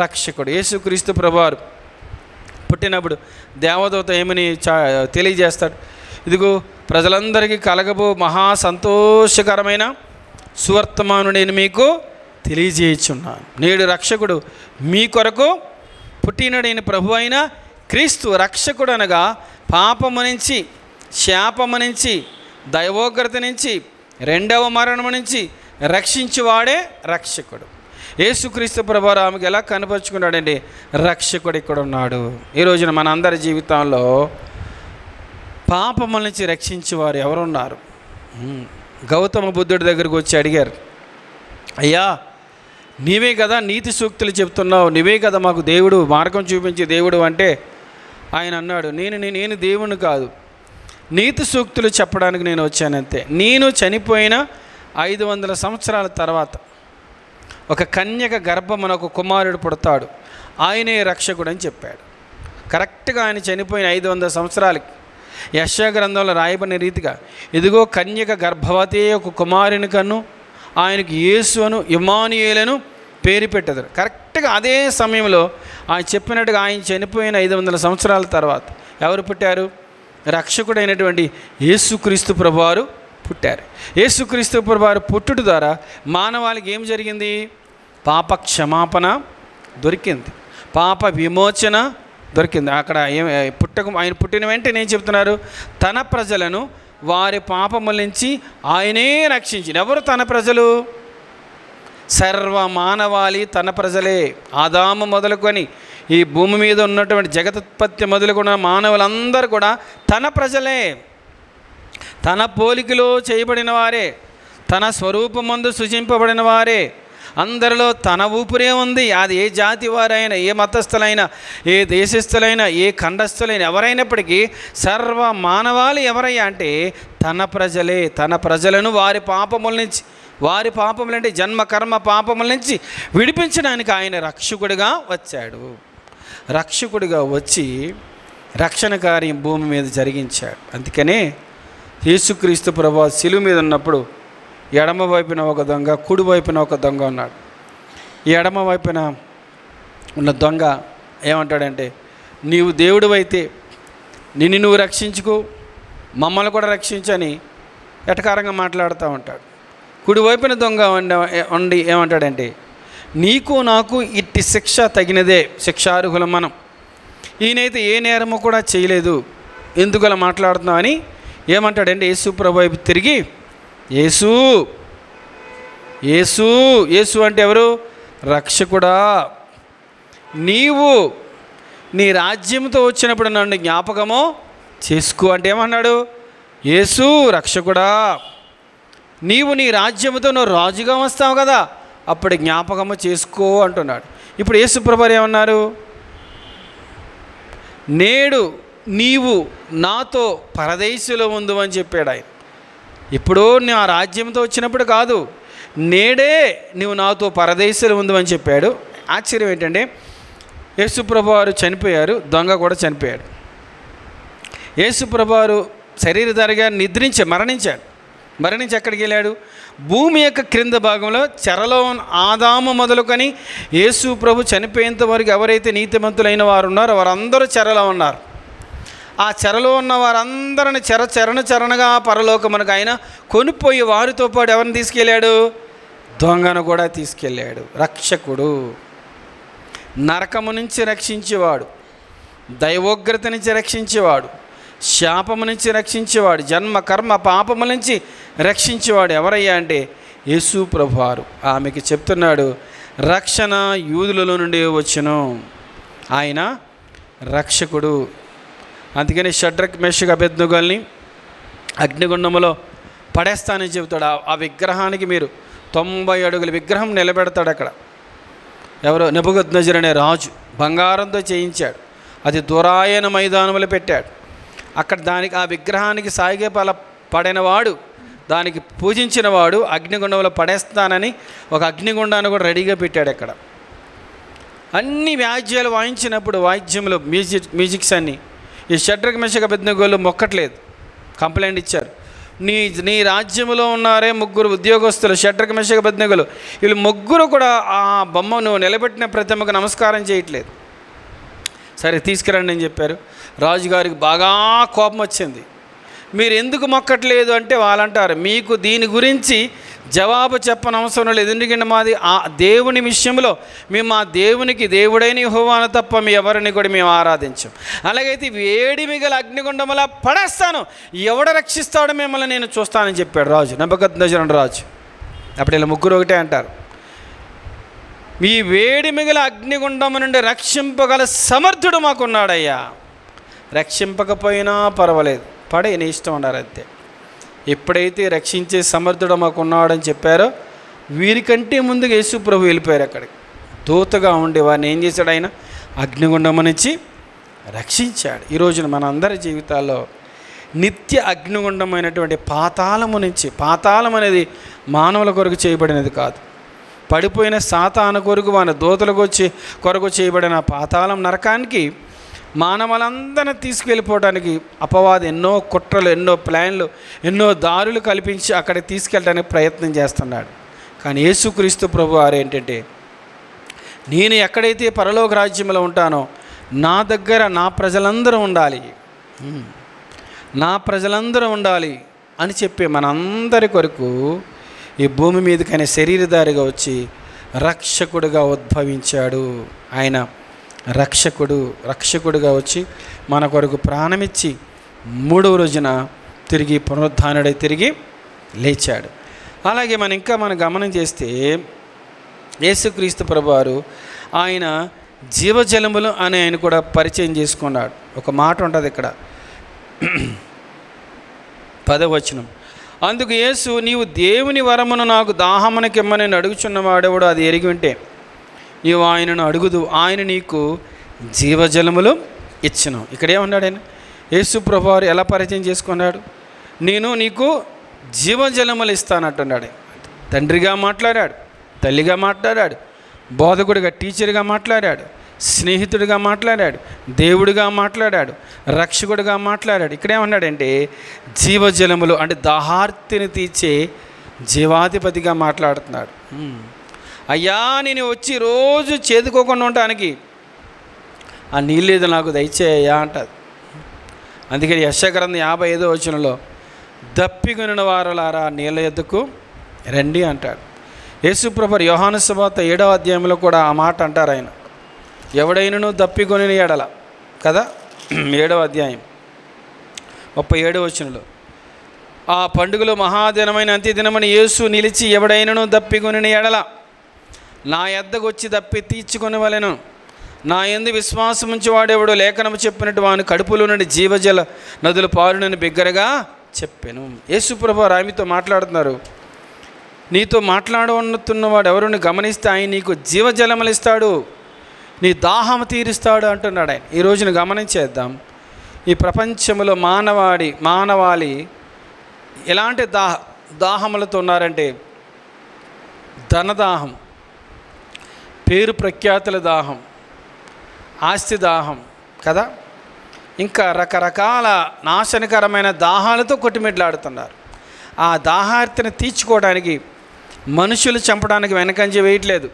రక్షకుడు. యేసుక్రీస్తు ప్రభువారు పుట్టినప్పుడు దేవదూత ఏమని తెలియజేస్తాడు? ఇదిగో ప్రజలందరికీ కలగబో మహా సంతోషకరమైన సువర్తమాను నేను మీకు తెలియజేయుచున్నాను. నేడు రక్షకుడు మీ కొరకు పుట్టినడైన ప్రభు అయిన క్రీస్తు. రక్షకుడు అనగా పాపము నుంచి, శాపము నుంచి, దైవోగ్రత నుంచి, రెండవ మరణము నుంచి రక్షించువాడే రక్షకుడు. యేసుక్రీస్తు ప్రభువారు ఆమెకు ఎలా కనపరుచుకున్నాడండి? రక్షకుడు ఇక్కడ ఉన్నాడు. ఈ రోజున మన అందరి జీవితంలో పాపముల నుంచి రక్షించేవారు ఎవరున్నారు? గౌతమ బుద్ధుడి దగ్గరికి వచ్చి అడిగారు, అయ్యా నీవే కదా నీతి సూక్తులు చెప్తున్నావు, నీవే కదా మాకు దేవుడు, మార్గం చూపించే దేవుడు అంటే ఆయన అన్నాడు, నేను దేవుని కాదు, నీతి సూక్తులు చెప్పడానికి నేను వచ్చానంతే. నేను చనిపోయిన 500 సంవత్సరాల తర్వాత ఒక కన్యక గర్భమున ఒక కుమారుడు పుడతాడు, ఆయనే రక్షకుడు అని చెప్పాడు. కరెక్ట్గా ఆయన చనిపోయిన 500 సంవత్సరాలకి యెషయా గ్రంథంలో రాయబడిన రీతిగా ఇదిగో కన్యక గర్భవతి ఒక కుమారుని కన్ను, ఆయనకు యేసు అను ఇమ్మానుయేలను పేరు పెట్టెదరు. కరెక్ట్గా అదే సమయంలో ఆయన చెప్పినట్టుగా ఆయన చనిపోయిన 500 సంవత్సరాల తర్వాత ఎవరు పుట్టారు? రక్షకుడైనటువంటి యేసుక్రీస్తు ప్రభువారు పుట్టారు. యేసుక్రీస్తు ప్రభువారు పుట్టుట ద్వారా మానవాళికి ఏం జరిగింది? పాప క్షమాపణ దొరికింది, పాప విమోచన దొరికింది. అక్కడ ఆయన పుట్టిన వెంటనే ఏం చెప్తున్నారు? తన ప్రజలను వారి పాపముల నుంచి ఆయనే రక్షించింది. ఎవరు తన ప్రజలు? సర్వ మానవాళి తన ప్రజలే. ఆదాము మొదలుకొని ఈ భూమి మీద ఉన్నటువంటి జగతుత్పత్తి మొదలుకున్న మానవులందరూ కూడా తన ప్రజలే. తన పోలికలో చేయబడిన వారే, తన స్వరూపమందు సృజింపబడిన వారే. అందరిలో తన ఊపిరే ఉంది. అది ఏ జాతి వారైనా, ఏ మతస్థులైనా, ఏ దేశస్థులైనా, ఏ ఖండస్థులైనా ఎవరైనప్పటికీ సర్వ మానవాళి ఎవరయ్యా అంటే తన ప్రజలే. తన ప్రజలను వారి పాపముల నుంచి, వారి పాపములంటే జన్మ కర్మ పాపముల నుంచి విడిపించడానికి ఆయన రక్షకుడిగా వచ్చాడు. రక్షకుడిగా వచ్చి రక్షణ కార్యం భూమి మీద జరిగించాడు. అందుకనే యేసుక్రీస్తు ప్రభువు శిలువ మీద ఉన్నప్పుడు ఎడమ వైపున ఒక దొంగ, కుడి వైపున ఒక దొంగ ఉన్నాడు. ఈ ఎడమ వైపున ఉన్న దొంగ ఏమంటాడంటే, నీవు దేవుడు అయితే నిన్ను నువ్వు రక్షించుకో, మమ్మల్ని కూడా రక్షించని ఎటకారంగా మాట్లాడుతూ ఉంటాడు. కుడి వైపున దొంగ ఉండి ఏమంటాడంటే, నీకు నాకు ఇట్టి శిక్ష తగినదే, శిక్షార్హులం మనం, ఈయనైతే ఏ నేరము కూడా చేయలేదు, ఎందుకు అలా మాట్లాడుతున్నావు అని ఏమంటాడంటే యేసు ప్రభు వైపు తిరిగి, యేసు యేసు యేసు అంటే ఎవరు? రక్షకుడా, నీవు నీ రాజ్యంతో వచ్చినప్పుడు నన్ను జ్ఞాపకము చేసుకో అంటే ఏమన్నాడు? యేసు రక్షకుడా, నీవు నీ రాజ్యముతో నువ్వు రాజుగా వస్తావు కదా, అప్పుడు జ్ఞాపకము చేసుకో అంటున్నాడు. ఇప్పుడు యేసు ప్రభువారు ఏమన్నారు? నేడు నీవు నాతో పరదేశంలో ఉండు అని చెప్పాడు ఆయన. ఇప్పుడు నా రాజ్యంతో వచ్చినప్పుడు కాదు, నేడే నీవు నాతో పరదేశంలో ఉండు అని చెప్పాడు. ఆశ్చర్యం ఏంటంటే, యేసు ప్రభువారు చనిపోయారు, దొంగ కూడా చనిపోయాడు. యేసు ప్రభువారు శరీరధారిగా మరణించి ఎక్కడికి వెళ్ళాడు? భూమి యొక్క క్రింద భాగంలో చెరలో ఆదాము మొదలుకొని యేసు ప్రభు చనిపోయేంత వరకు ఎవరైతే నీతిమంతులైన వారు ఉన్నారో వారందరూ చెరలో ఉన్నారు. ఆ చెరలో ఉన్న వారందరిని చరణగా పరలోకమునకు ఆయన కొనిపోయి వారితో పాటు ఎవరిని తీసుకెళ్ళాడు? దొంగను కూడా తీసుకెళ్ళాడు. రక్షకుడు, నరకము నుంచి రక్షించేవాడు, దైవోగ్రత నుంచి రక్షించేవాడు, శాపము నుంచి రక్షించేవాడు, జన్మ కర్మ పాపము నుంచి రక్షించేవాడు ఎవరయ్యా అంటే యేసు ప్రభువారు. ఆమెకి చెప్తున్నాడు, రక్షణ యూదులలో నుండి వచ్చును, ఆయన రక్షకుడు. అందుకని షడ్రక్ మేషక్ అబేద్నెగోల్ని అగ్నిగుండములో పడేస్తానని చెబుతాడు. ఆ విగ్రహానికి మీరు 90 అడుగుల విగ్రహం నిలబెడతాడు అక్కడ. ఎవరో నెబుకద్నెజరు అనే రాజు బంగారంతో చేయించాడు. అది దురాయన మైదానములో పెట్టాడు. అక్కడ దానికి ఆ విగ్రహానికి సాగిపల పడినవాడు, దానికి పూజించినవాడు అగ్నిగుండంలో పడేస్తానని ఒక అగ్నిగుండాన్ని కూడా రెడీగా పెట్టాడు. అక్కడ అన్ని వాయిద్యాలు వాయించినప్పుడు వాయిద్యములు మ్యూజిక్స్ అన్నీ ఈ షడ్రక్ మేషక్ అబేద్నెగోలు మొక్కట్లేదు, కంప్లైంట్ ఇచ్చారు. నీ రాజ్యంలో ఉన్నారే 3 ఉద్యోగస్తులు షడ్రక్ మేషక్ అబేద్నెగోలు, వీళ్ళు 3 కూడా ఆ బొమ్మను నిలబెట్టిన ప్రతిమకు నమస్కారం చేయట్లేదు. సరే తీసుకురండి అని చెప్పారు. రాజుగారికి బాగా కోపం వచ్చింది. మీరు ఎందుకు మొక్కట్లేదు అంటే వాళ్ళంటారు, మీకు దీని గురించి జవాబు చెప్పనవసరం లేదు, ఎందుకంటే మాది ఆ దేవుని విషయంలో మేము మా దేవునికి దేవుడైన యెహోవాను తప్ప మీ ఎవరిని కూడా మేము ఆరాధించాం. అలాగైతే వేడిమి గల అగ్నిగుండములా పడేస్తాను, ఎవడ రక్షిస్తాడో మిమ్మల్ని నేను చూస్తానని చెప్పాడు రాజు, నెబుకద్నెజరు రాజు. అప్పుడు ఇలా 3 ఒకటే అంటారు, ఈ వేడిమి గల అగ్నిగుండము నుండి రక్షింపగల సమర్థుడు మాకున్నాడయ్యా, రక్షింపకపోయినా పర్వాలేదు, పడే నీ ఇష్టం అన్నారు అంతే. ఎప్పుడైతే రక్షించే సమర్థుడు మాకున్నాడని చెప్పారో వీరికంటే ముందుగా యేసు ప్రభు వెళ్ళిపోయారు అక్కడికి. దూతగా ఉండి వారిని ఏం చేశాడు? ఆయన అగ్నిగుండము నుంచి రక్షించాడు. ఈరోజున మన అందరి జీవితాల్లో నిత్య అగ్నిగుండమైనటువంటి పాతాళము నుంచి, పాతాళం అనేది మానవుల కొరకు చేయబడినది కాదు, పడిపోయిన సాతాను కొరకు వాని దూతలకు కొరకు చేయబడిన పాతాళం నరకానికి మానవులందరినీ తీసుకెళ్ళిపోవడానికి అపవాది ఎన్నో కుట్రలు, ఎన్నో ప్లాన్లు, ఎన్నో దారులు కల్పించి అక్కడికి తీసుకెళ్ళడానికి ప్రయత్నం చేస్తున్నాడు. కానీ యేసుక్రీస్తు ప్రభువారు ఏంటంటే, నేను ఎక్కడైతే పరలోక రాజ్యంలో ఉంటానో నా దగ్గర నా ప్రజలందరూ ఉండాలి, నా ప్రజలందరూ ఉండాలి అని చెప్పి మనందరి కొరకు ఈ భూమి మీదకి ఆయన శరీరధారిగా వచ్చి రక్షకుడుగా ఉద్భవించాడు. ఆయన రక్షకుడుగా వచ్చి మన కొరకు ప్రాణమిచ్చి 3వ రోజున తిరిగి పునరుద్ధానుడై తిరిగి లేచాడు. అలాగే మనం గమనం చేస్తే యేసుక్రీస్తు ప్రభువారు ఆయన జీవజలములు అని ఆయన కూడా పరిచయం చేసుకున్నాడు. ఒక మాట ఉంటుంది ఇక్కడ 10వ వచనం, అందుకు యేసు, నీవు దేవుని వరమును నాకు దాహమునకిమ్మని అడుగుచున్నవాడెవడు అది ఎరిగి ఉంటే నీవు ఆయనను అడుగుదు, ఆయన నీకు జీవజలములు ఇచ్చును. ఇక్కడేమన్నాడు ఆయన? యేసు ప్రభువారు ఎలా పరిచయం చేసుకున్నాడు? నేను నీకు జీవజలములు ఇస్తానంటున్నాడు. తండ్రిగా మాట్లాడాడు, తల్లిగా మాట్లాడాడు, బోధకుడిగా టీచర్గా మాట్లాడాడు, స్నేహితుడిగా మాట్లాడాడు, దేవుడిగా మాట్లాడాడు, రక్షకుడిగా మాట్లాడాడు. ఇక్కడేమన్నాడంటే జీవజలములు అంటే దాహార్తిని తీర్చే జీవాధిపతిగా మాట్లాడుతున్నాడు. అయ్యా నేను వచ్చి రోజు చేదుకోకుండా ఉండటానికి ఆ నీళ్ళేదో నాకు దయచేయ్యా అంటది. అందుకని యెషయా గ్రంథం 55వ వచనంలో దప్పికొనిన వారులారా నీళ్ళ ఎద్దుకు రండి అంటాడు. యేసుప్రభు యోహాను సువార్త 7వ అధ్యాయంలో కూడా ఆ మాట అంటారు ఆయన, ఎవడైనను దప్పికొనిన ఎడల కదా, 7వ అధ్యాయం 37వ వచనంలో, ఆ పండుగలో మహాదినమైన అంత్యదినమని యేసు నిలిచి ఎవడైనను దప్పికొనిన ఎడల నా యొద్దకు వచ్చి దప్పి తీర్చుకొనవలెను, నా యందు విశ్వాసం ఉంచి వాడేవాడు లేఖనము చెప్పినట్టు వాని కడుపులో నుండి జీవజల నదులు పారునని బిగ్గరగా చెప్పాను. యేసుప్రభు ఆమెతో మాట్లాడుతున్నారు. నీతో మాట్లాడవన్నతున్నవాడు ఎవరిని గమనిస్తే ఆయన నీకు జీవజలములు ఇస్తాడు, నీ దాహం తీరుస్తాడు అంటున్నాడు ఆయన. ఈ రోజున గమనించేద్దాం, ఈ ప్రపంచంలో మానవాళి ఎలాంటి దాహములతో ఉన్నారంటే, ధనదాహం, పేరు ప్రఖ్యాతుల దాహం, ఆస్తి దాహం కదా, ఇంకా రకరకాల నాశనకరమైన దాహాలతో కొట్టుమిట్లాడుతున్నారు. ఆ దాహార్తిని తీర్చుకోవడానికి మనుషులు చంపడానికి వెనకంజ వేయట్లేదు,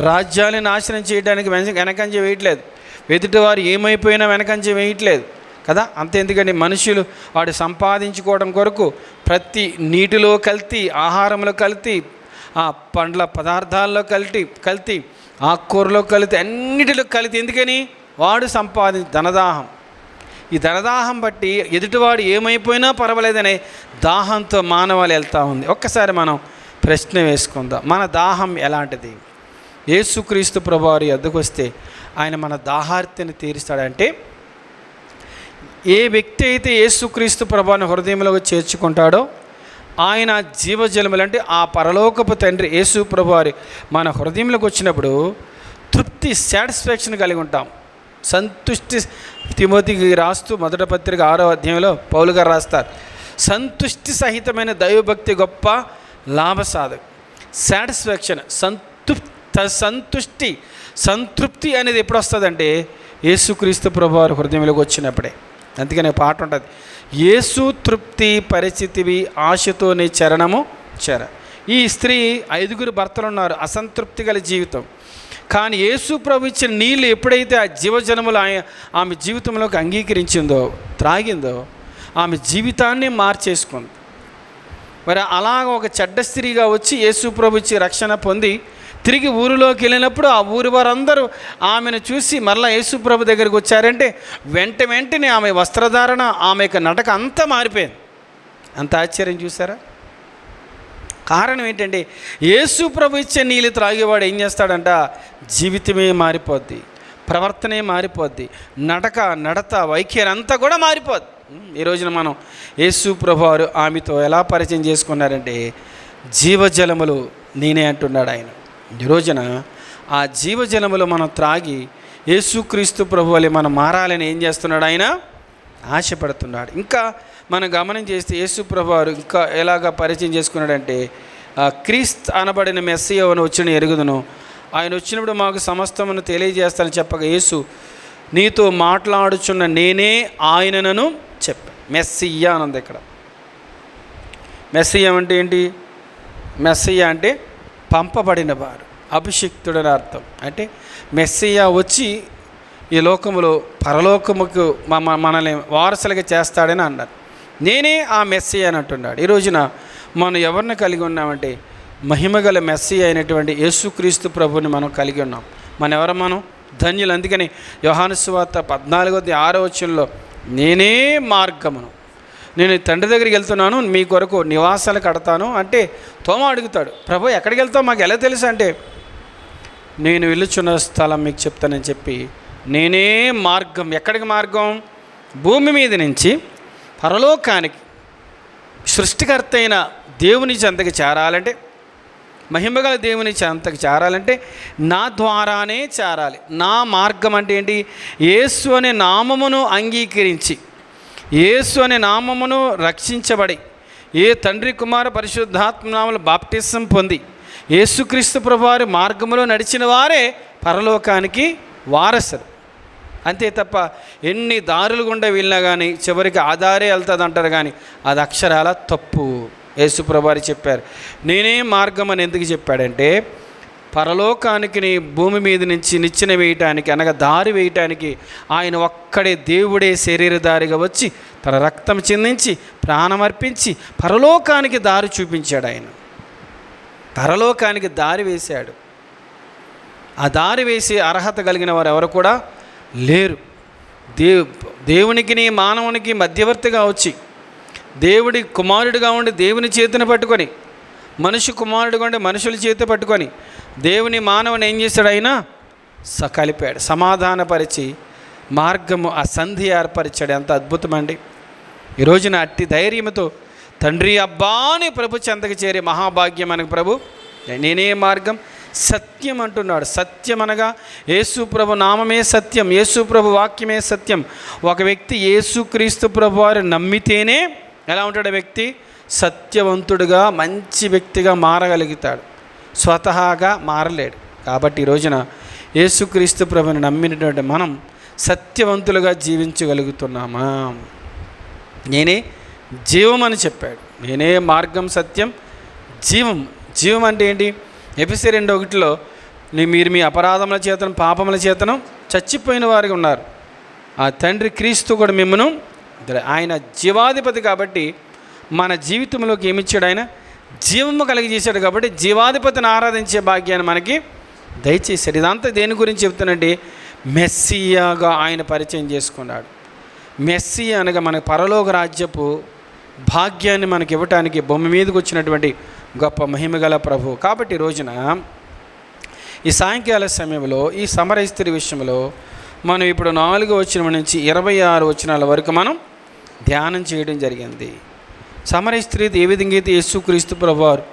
రాజ్యాన్ని నాశనం చేయడానికి వెనకంజ వేయట్లేదు, ఎదుటివారు ఏమైపోయినా వెనకంజ వేయట్లేదు కదా. అంతేందుకండి, మనుషులు వాడు సంపాదించుకోవడం కొరకు ప్రతి నీటిలో కల్తీ, ఆహారంలో కల్తీ, ఆ పండ్ల పదార్థాల్లో కల్తీ, ఆకుకూరలో కల్తీ, అన్నిటిలో కల్తీ. ఎందుకని? వాడు ధనదాహం. ఈ ధనదాహం బట్టి ఎదుటివాడు ఏమైపోయినా పర్వాలేదనే దాహంతో మానవాళి వెళ్తూ ఉంది. ఒక్కసారి మనం ప్రశ్న వేసుకుందాం, మన దాహం ఎలాంటిది? యేసుక్రీస్తు ప్రభువారి వద్దకు వస్తే ఆయన మన దాహార్తిని తీరుస్తాడంటే, ఏ వ్యక్తి అయితే యేసుక్రీస్తు ప్రభువాని హృదయంలోకి చేర్చుకుంటాడో ఆయన జీవజలములు, అంటే ఆ పరలోకపు తండ్రి యేసు ప్రభువారి మన హృదయంలోకి వచ్చినప్పుడు తృప్తి, సాటిస్ఫాక్షన్ కలిగి ఉంటాం, సంతుష్టి. తిమోతికి రాస్తూ మొదటి పత్రిక 6వ అధ్యాయంలో పౌలు గారు రాస్తారు, సంతుష్టి సహితమైన దైవభక్తి గొప్ప లాభసాధక. సాటిస్ఫాక్షన్, సంతృప్తి అనేది ఎప్పుడు వస్తుందంటే యేసుక్రీస్తు ప్రభువారి హృదయంలోకి వచ్చినప్పుడే. అందుకనే పాట ఉంటుంది, యేసు తృప్తి పరిస్థితివి ఆశతో నీ చరణము చెర. ఈ స్త్రీ 5 భర్తలు ఉన్నారు, అసంతృప్తి గల జీవితం. కానీ యేసు ప్రభు ఇచ్చిన నీళ్ళు ఎప్పుడైతే ఆ జీవజనములు ఆమె జీవితంలోకి అంగీకరించిందో, త్రాగిందో, ఆమె జీవితాన్ని మార్చేసుకుంది. మరి అలాగ ఒక చెడ్డ స్త్రీగా వచ్చి యేసు ప్రభు ఇచ్చి రక్షణ పొంది తిరిగి ఊరిలోకి వెళ్ళినప్పుడు ఆ ఊరి వారందరూ ఆమెను చూసి మరలా యేసు ప్రభు దగ్గరికి వచ్చారంటే వెంటనే ఆమె వస్త్రధారణ, ఆమె యొక్క నడక అంతా మారిపోయింది. అంత ఆశ్చర్యం చూసారా? కారణం ఏంటంటే యేసు ప్రభు ఇచ్చే నీళ్ళు త్రాగేవాడు ఏం చేస్తాడంట, జీవితమే మారిపోద్ది, ప్రవర్తనే మారిపోద్ది, నడత వైఖరి అంతా కూడా మారిపోద్ది. ఈ రోజున మనం యేసు ప్రభు వారు ఆమెతో ఎలా పరిచయం చేసుకున్నారంటే, జీవజలములు నేనే అంటున్నాడు ఆయన. ఈ రోజున ఆ జీవజలములు మనం త్రాగి యేసుక్రీస్తు ప్రభు వలె మనం మారాలని ఏం చేస్తున్నాడు ఆయన, ఆశపడుతున్నాడు. ఇంకా మనం గమనం చేస్తే యేసు ప్రభు వారు ఇంకా ఎలాగ పరిచయం చేసుకున్నాడంటే, క్రీస్తు అనబడిన మెస్సియను వచ్చిన ఎరుగుదును, ఆయన వచ్చినప్పుడు మాకు సమస్తమును తెలియజేస్తానని చెప్పగా, యేసు నీతో మాట్లాడుచున్న నేనే ఆయనను చెప్పా. మెస్సియా అన్నది ఇక్కడ. మెస్సియా అంటే ఏంటి? మెస్సియా అంటే పంపబడిన వారు, అభిషిక్తుడని అర్థం. అంటే మెస్సియా వచ్చి ఈ లోకములో పరలోకముకు మనల్ని వారసులుగా చేస్తాడని అన్నారు. నేనే ఆ మెస్సియా అని అంటున్నాడు. ఈ రోజున మనం ఎవరిని కలిగి ఉన్నామంటే, మహిమగల మెస్సియా అయినటువంటి యేసుక్రీస్తు ప్రభుని మనం కలిగి ఉన్నాం. మనం ధన్యులు. అందుకని యోహాను సువార్త 14:6 నేనే మార్గమును, నేను తండ్రి దగ్గరికి వెళ్తున్నాను, మీ కొరకు నివాసాలు కడతాను అంటే, తోమ అడుగుతాడు, ప్రభు ఎక్కడికి వెళ్తావు, మాకు ఎలా తెలుసు అంటే, నేను వెళ్ళుచున్న స్థలం మీకు చెప్తానని చెప్పి, నేనే మార్గం. ఎక్కడికి మార్గం? భూమి మీద నుంచి పరలోకానికి సృష్టికర్త అయిన దేవుని చెంతకి చేరాలంటే, మహిమగల దేవుని చెంతకి చేరాలంటే నా ద్వారానే చేరాలి. నా మార్గం అంటే ఏంటి? యేసు అనే నామమును అంగీకరించి, యేసు అనే నామమును రక్షించబడి, ఏ తండ్రి కుమార పరిశుద్ధాత్మ నామములో బాప్టిజం పొంది యేసుక్రీస్తు ప్రభువారి మార్గములో నడిచిన వారే పరలోకానికి వారసులు. అంతే తప్ప ఎన్ని దారులు గుండా వెళ్ళినా కానీ చివరికి ఆధారే వెళ్తుంది అంటారు, కానీ అది అక్షరాల తప్పు. యేసు ప్రభువారు చెప్పారు, నేనే మార్గం అని ఎందుకు చెప్పాడంటే, పరలోకానికి నీ భూమి మీద నుంచి నిచ్చెన వేయటానికి, అనగా దారి వేయటానికి ఆయన ఒక్కడే దేవుడే శరీరధారిగా వచ్చి తన రక్తం చిందించి ప్రాణమర్పించి పరలోకానికి దారి చూపించాడు. ఆయన పరలోకానికి దారి వేశాడు. ఆ దారి వేసే అర్హత కలిగిన వారు ఎవరు కూడా లేరు. దేవునికి మానవునికి మధ్యవర్తిగా వచ్చి, దేవుడి కుమారుడిగా ఉండి దేవుని చేతిని పట్టుకొని, మనిషి కుమారుడిగా ఉండి మనుషుల చేతి పట్టుకొని దేవుని మానవుని ఏం చేశాడు? ఆయన కలిపాడు, సమాధానపరిచి మార్గము ఆ సంధి ఏర్పరిచాడు. ఎంత అద్భుతమండి! ఈ రోజున అట్టి ధైర్యంతో తండ్రి అబ్బా అని ప్రభు చెంతకు చేరే మహాభాగ్యం మనకు ప్రభు. నేనే మార్గం సత్యం అంటున్నాడు. సత్యం అనగా యేసు ప్రభు నామమే సత్యం, యేసు ప్రభు వాక్యమే సత్యం. ఒక వ్యక్తి యేసుక్రీస్తు ప్రభు వారు నమ్మితేనే ఎలా ఉంటాడు వ్యక్తి? సత్యవంతుడుగా మంచి వ్యక్తిగా మారగలుగుతాడు, స్వతహాగా మారలేడు. కాబట్టి ఈ రోజున యేసుక్రీస్తు ప్రభుని నమ్మినటువంటి మనం సత్యవంతులుగా జీవించగలుగుతున్నామా? నేనే జీవం అని చెప్పాడు. నేనే మార్గం, సత్యం, జీవం. జీవం అంటే ఏంటి? ఎఫెసీ 2:1 మీరు మీ అపరాధముల చేతను పాపముల చేతను చచ్చిపోయిన వారికి ఉన్నారు, ఆ తండ్రి క్రీస్తు కూడా మిమ్మను, ఆయన జీవాధిపతి కాబట్టి మన జీవితంలోకి ఏమిచ్చాడు? ఆయన జీవము కలిగజేశాడు. కాబట్టి జీవాధిపతిని ఆరాధించే భాగ్యాన్ని మనకి దయచేశాడు. ఇదంతా దేని గురించి చెప్తానంటే మెస్సియాగా ఆయన పరిచయం చేసుకున్నాడు. మెస్సియా అనగా మన పరలోక రాజ్యపు భాగ్యాన్ని మనకి ఇవ్వటానికి భూమి మీదకి వచ్చినటువంటి గొప్ప మహిమగల ప్రభు. కాబట్టి ఈ రోజున ఈ సాయంకాల సమయంలో ఈ సమరయ స్త్రీ విషయంలో మనం ఇప్పుడు 4వ వచనం నుంచి 26 వచనాల వరకు మనం ధ్యానం చేయడం జరిగింది. సమరయ స్త్రీ ఏ విధంగా అయితే యేసుక్రీస్తు ప్రభువారు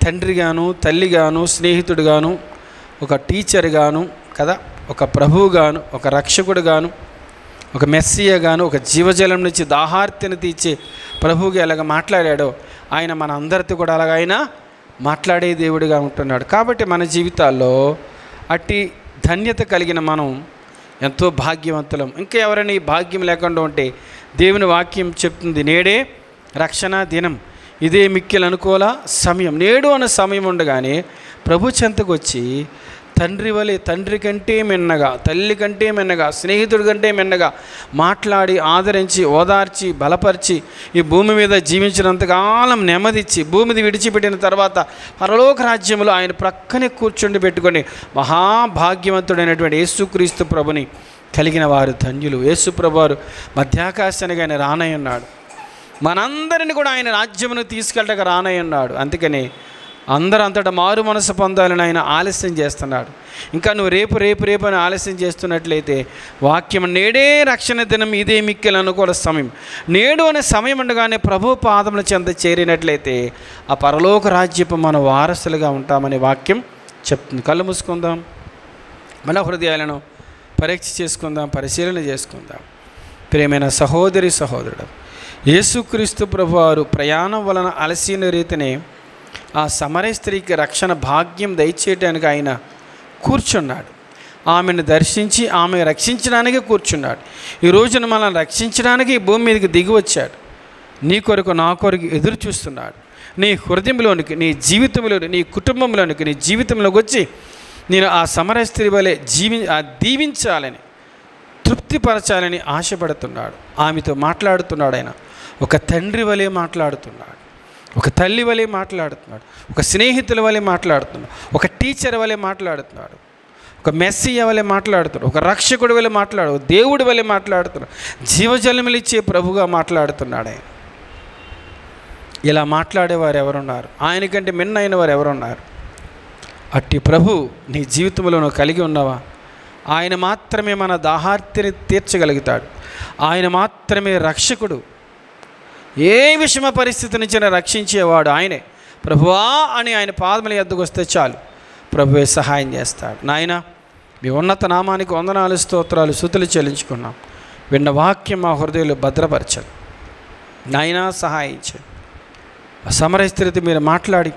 తండ్రిగాను, తల్లిగాను, స్నేహితుడుగాను, ఒక టీచర్గాను కదా, ఒక ప్రభువుగాను, ఒక రక్షకుడుగాను, ఒక మెస్సియాగాను, ఒక జీవజలం నుంచి దాహార్తిని తీర్చే ప్రభువుగా ఎలాగ మాట్లాడాడో ఆయన మన అందరితో కూడా అలాగ ఆయన మాట్లాడే దేవుడిగా ఉంటున్నాడు. కాబట్టి మన జీవితాల్లో అట్టి ధన్యత కలిగిన మనం ఎంతో భాగ్యవంతులం. ఇంకా ఎవరైనా ఈ భాగ్యం లేకుండా ఉంటే దేవుని వాక్యం చెప్తుంది, నేడే రక్షణ దినం, ఇదే మిక్కిలి అనుకూల సమయం. నేడు అన్న సమయం ఉండగానే ప్రభు చెంతకు వచ్చి తండ్రి వలె, తండ్రి కంటే మిన్నగా, తల్లి కంటే మిన్నగా, స్నేహితుడి కంటే మిన్నగా మాట్లాడి ఆదరించి ఓదార్చి బలపరిచి ఈ భూమి మీద జీవించినంతకాలం నెమ్మదిచ్చి భూమిది విడిచిపెట్టిన తర్వాత పరలోక రాజ్యంలో ఆయన ప్రక్కనే కూర్చుండి పెట్టుకొని మహాభాగ్యవంతుడైనటువంటి యేసుక్రీస్తు ప్రభుని కలిగిన వారు ధన్యులు. యేసు ప్రభువారు మధ్యాకాశానికి ఆయన రానయ్యున్నాడు. మనందరిని కూడా ఆయన రాజ్యమును తీసుకెళ్ళక రానయ్యున్నాడు. అందుకని అందరూ అంతటా మారు మనసు పొందాలని ఆయన ఆలస్యం చేస్తున్నాడు. ఇంకా నువ్వు రేపు అని ఆలస్యం చేస్తున్నట్లయితే వాక్యం నేడే రక్షణ దినం, ఇదే మిక్కిలి అనుకూల సమయం, నేడు అనే సమయం ఉండగానే ప్రభు పాదముల చెంత చేరినట్లయితే ఆ పరలోక రాజ్యపు మన వారసులుగా ఉంటామని వాక్యం చెప్తుంది. కళ్ళు మూసుకుందాం, మన హృదయాలను పరీక్ష చేసుకుందాం, పరిశీలన చేసుకుందాం. ప్రియమైన సహోదరి సహోదరుడు, యేసుక్రీస్తు ప్రభువారు ప్రయాణం వలన అలసిన రీతిని ఆ సమరయ స్త్రీకి రక్షణ భాగ్యం దయచేయడానికి ఆయన కూర్చున్నాడు. ఆమెను దర్శించి ఆమె రక్షించడానికి కూర్చున్నాడు. ఈ రోజున మనల్ని రక్షించడానికి ఈ భూమి మీదకి దిగి వచ్చాడు. నీ కొరకు నా కొరకు ఎదురు చూస్తున్నాడు. నీ హృదయంలోనికి, నీ జీవితంలోని, నీ కుటుంబంలోనికి, నీ జీవితంలోకి వచ్చి నేను ఆ సమరయ స్త్రీ వలె దీవించాలని, తృప్తిపరచాలని ఆశపడుతున్నాడు. ఆమెతో మాట్లాడుతున్నాడు. ఆయన ఒక తండ్రి వలె మాట్లాడుతున్నాడు, ఒక తల్లి వలె మాట్లాడుతున్నాడు, ఒక స్నేహితుల వలె మాట్లాడుతున్నాడు, ఒక టీచర్ వలె మాట్లాడుతున్నాడు, ఒక మెస్సియా వలె మాట్లాడుతున్నాడు, ఒక రక్షకుడి వలె మాట్లాడు, దేవుడి వలె మాట్లాడుతున్నాడు, జీవజలములిచ్చే ప్రభుగా మాట్లాడుతున్నాడు. ఆయన ఇలా మాట్లాడేవారు ఎవరున్నారు? ఆయనకంటే మిన్నైన వారు ఎవరున్నారు? అట్టి ప్రభు నీ జీవితంలో నువ్వు కలిగి ఉన్నావా? ఆయన మాత్రమే మన దాహార్తిని తీర్చగలుగుతాడు. ఆయన మాత్రమే రక్షకుడు. ఏ విషమ పరిస్థితి నుంచి రక్షించేవాడు ఆయనే. ప్రభువా అని ఆయన పాదముల యొద్దకు వస్తే చాలు, ప్రభువే సహాయం చేస్తాడు. నాయన, మీ ఉన్నత నామానికి వందనాలు, స్తోత్రాలు, స్తుతులు చెల్లించుకున్నాం. విన్న వాక్యం మా హృదయంలో భద్రపరచండి. నాయన సహాయించండి. ఆ సమరయ స్త్రీతో మీరు మాట్లాడి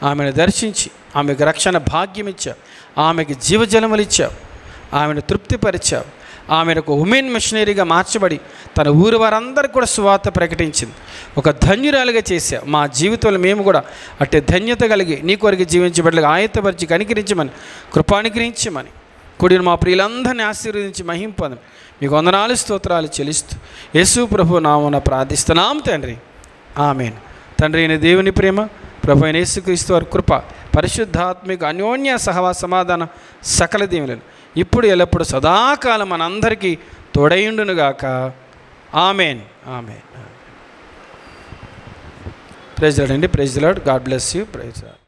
ఆమెను దర్శించి ఆమెకు రక్షణ భాగ్యం ఇచ్చావు, ఆమెకు జీవజలములు ఇచ్చావు, ఆమెను తృప్తిపరిచావు. ఆమెను ఒక ఉమెన్ మిషనరీగా మార్చబడి తన ఊరు వారందరికీ కూడా సువార్త ప్రకటించింది. ఒక ధన్యురాలుగా చేశావు. మా జీవితంలో మేము కూడా అట్టే ధన్యత కలిగి నీ కొరకు జీవించబడలేక ఆయత్తపరిచి కనికరించమని, కృపానుగ్రహించమని, కూడిన మా ప్రియులందరినీ ఆశీర్వదించి మహింపొందని మీకు వందనాలు, స్తోత్రాలు చెల్లిస్తూ యేసు ప్రభు నామమున ప్రార్థిస్తున్నాం తండ్రి, ఆమేన్. తండ్రి అయిన దేవుని ప్రేమ, ప్రభు అయిన యేసుక్రీస్తు వారి కృప, పరిశుద్ధాత్మిక అన్యోన్య సహవాస సమాధాన సకల దీవెనలు ఇప్పుడు ఎల్లప్పుడు సదాకాలం మనందరికీ తోడైయుండునుగాక. Amen, amen. ప్రైజ్ లార్డ్ అండి. Praise Lord. God bless you. Praise lord.